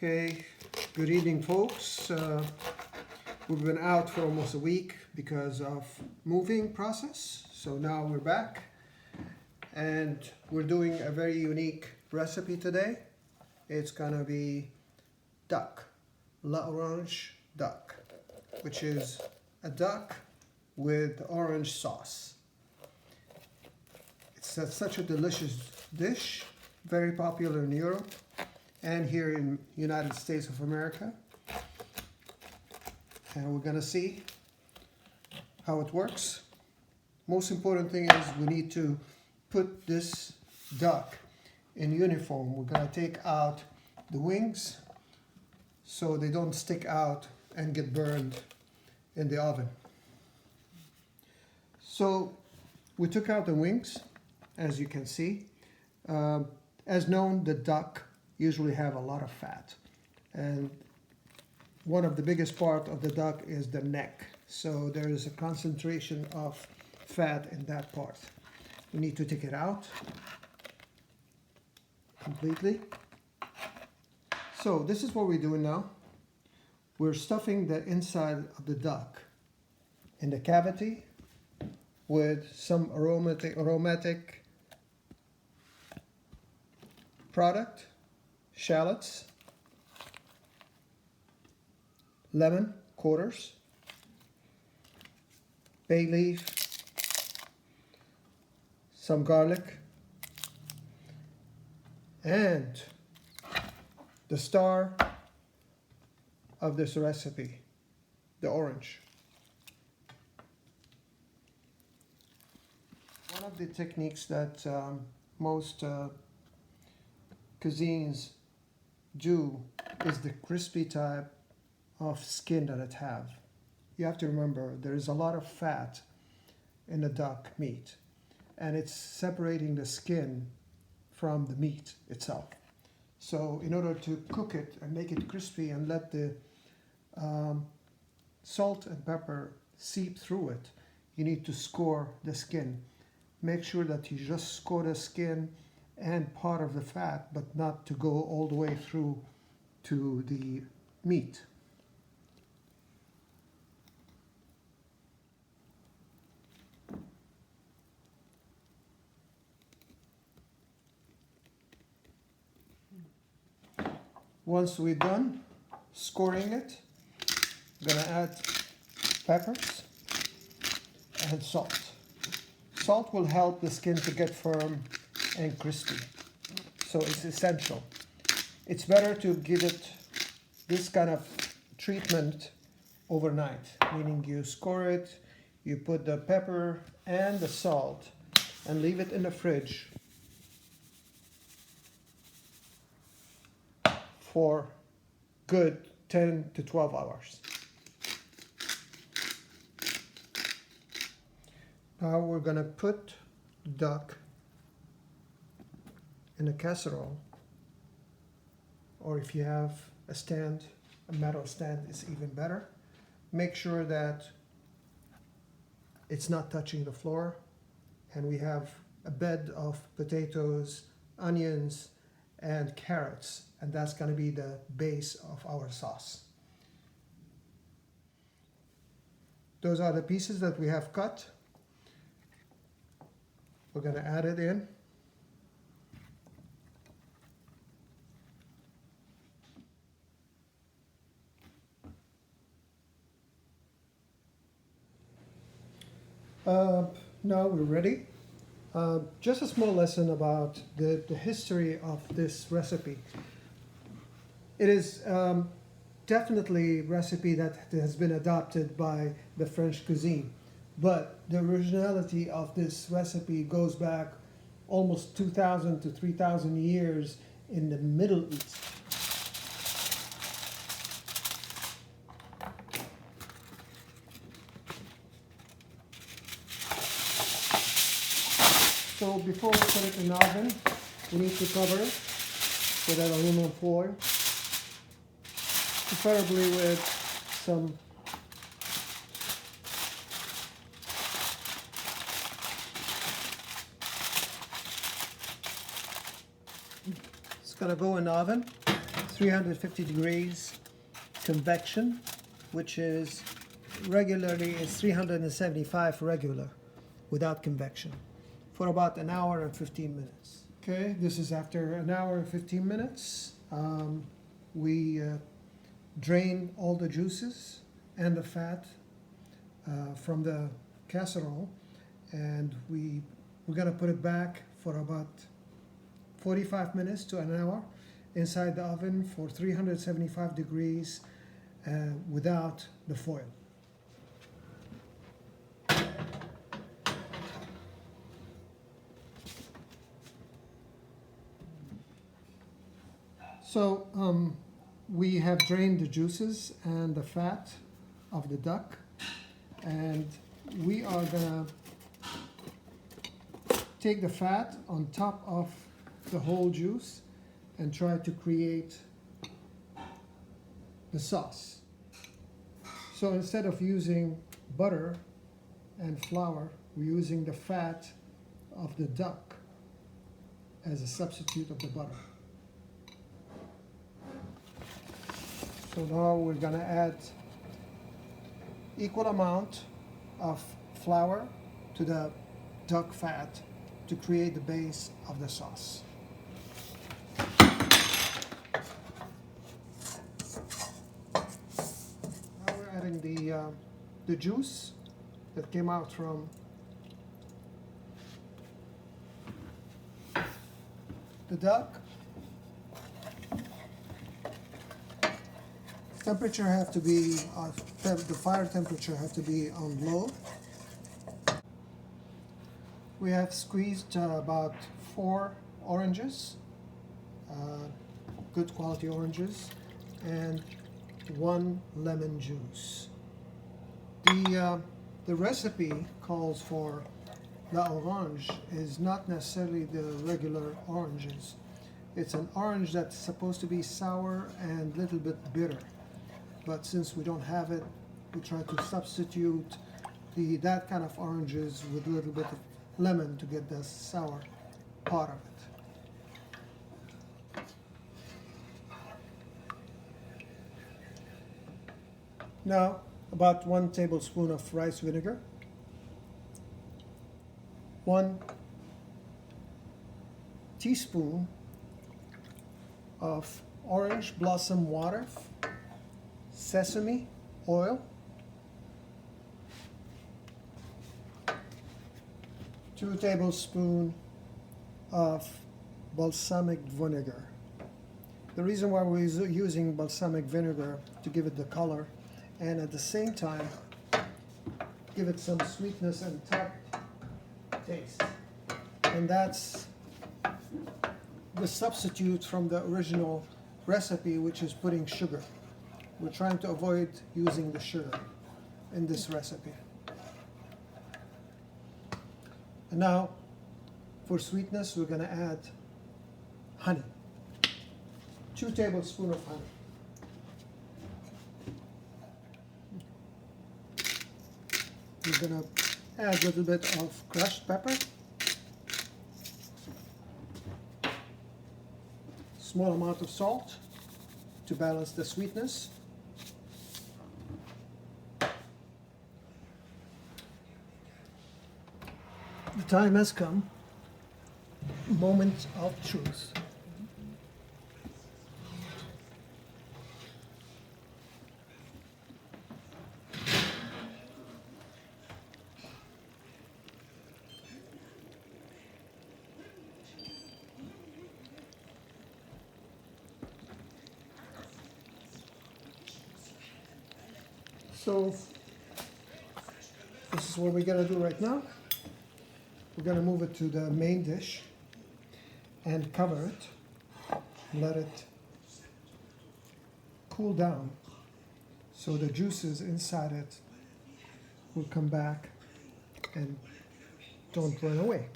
Okay, good evening, folks. We've been out for almost a week because of moving process. So now we're back and we're doing a very unique recipe today. It's gonna be duck, Lorange duck, which is a duck with orange sauce. It's such a delicious dish, very popular in Europe and here in United States of America. And we're gonna see how it works. Most important thing is we need to put this duck in uniform. We're gonna take out the wings so they don't stick out and get burned in the oven. So we took out the wings, as you can see. As known, the duck usually have a lot of fat, and one of the biggest part of the duck is the neck, so there is a concentration of fat in that part. We need to take it out completely. So this is what we're doing now. We're stuffing the inside of the duck in the cavity with some aromatic product, shallots, lemon quarters, bay leaf, some garlic, and the star of this recipe, the orange. One of the techniques that most cuisines do is the crispy type of skin that it have. You have to remember there is a lot of fat in the duck meat, and it's separating the skin from the meat itself. So in order to cook it and make it crispy and let the salt and pepper seep through it, you need to score the skin. Make sure that you just score the skin and part of the fat, but not to go all the way through to the meat. Once we're done scoring it, I'm gonna add peppers and salt. Salt will help the skin to get firm and crispy, so it's essential. It's better to give it this kind of treatment overnight, meaning you score it, you put the pepper and the salt and leave it in the fridge for good 10 to 12 hours. Now we're gonna put duck in a casserole, or if you have a stand, a metal stand is even better. Make sure that it's not touching the floor, and we have a bed of potatoes, onions, and carrots, and that's going to be the base of our sauce. Those are the pieces that we have cut. We're going to add it in. Now we're ready. Just a small lesson about the history of this recipe. It is definitely a recipe that has been adopted by the French cuisine, but the originality of this recipe goes back almost 2,000 to 3,000 years in the Middle East. So before we put it in the oven, we need to cover it with an aluminum foil, preferably with some it's going to go in the oven 350 degrees convection, which is regularly is 375 regular without convection, for about an hour and 15 minutes. Okay, this is after an hour and 15 minutes. We drain all the juices and the fat from the casserole, and we're gonna put it back for about 45 minutes to an hour inside the oven for 375 degrees without the foil. So we have drained the juices and the fat of the duck, and we are gonna take the fat on top of the whole juice and try to create the sauce. So instead of using butter and flour, we're using the fat of the duck as a substitute of the butter. So now we're gonna add equal amount of flour to the duck fat to create the base of the sauce. Now we're adding the juice that came out from the duck. Temperature have to be, the fire temperature have to be on low. We have squeezed about 4 oranges, good quality oranges, and 1 lemon juice. The recipe calls for Lorange is not necessarily the regular oranges. It's an orange that's supposed to be sour and a little bit bitter. But since we don't have it, we try to substitute that kind of oranges with a little bit of lemon to get the sour part of it. Now, about 1 tablespoon of rice vinegar, 1 teaspoon of orange blossom water, sesame oil, 2 tablespoons of balsamic vinegar. The reason why we're using balsamic vinegar to give it the color and at the same time give it some sweetness and tart taste. And that's the substitute from the original recipe, which is putting sugar. We're trying to avoid using the sugar in this recipe. And now, for sweetness, we're going to add honey. 2 tablespoons of honey. We're going to add a little bit of crushed pepper. Small amount of salt to balance the sweetness. The time has come, moment of truth. So this is what we're going to do right now. We're going to move it to the main dish and cover it, let it cool down so the juices inside it will come back and don't run away.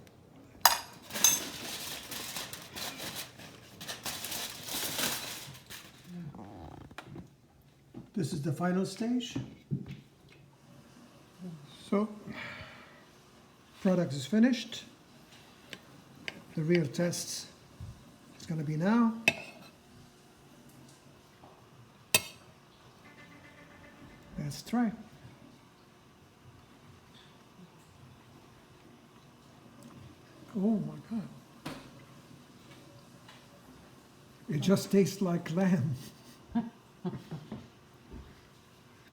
This is the final stage. So, product is finished. The real test is going to be now. Let's try. Oh my God. It just tastes like lamb.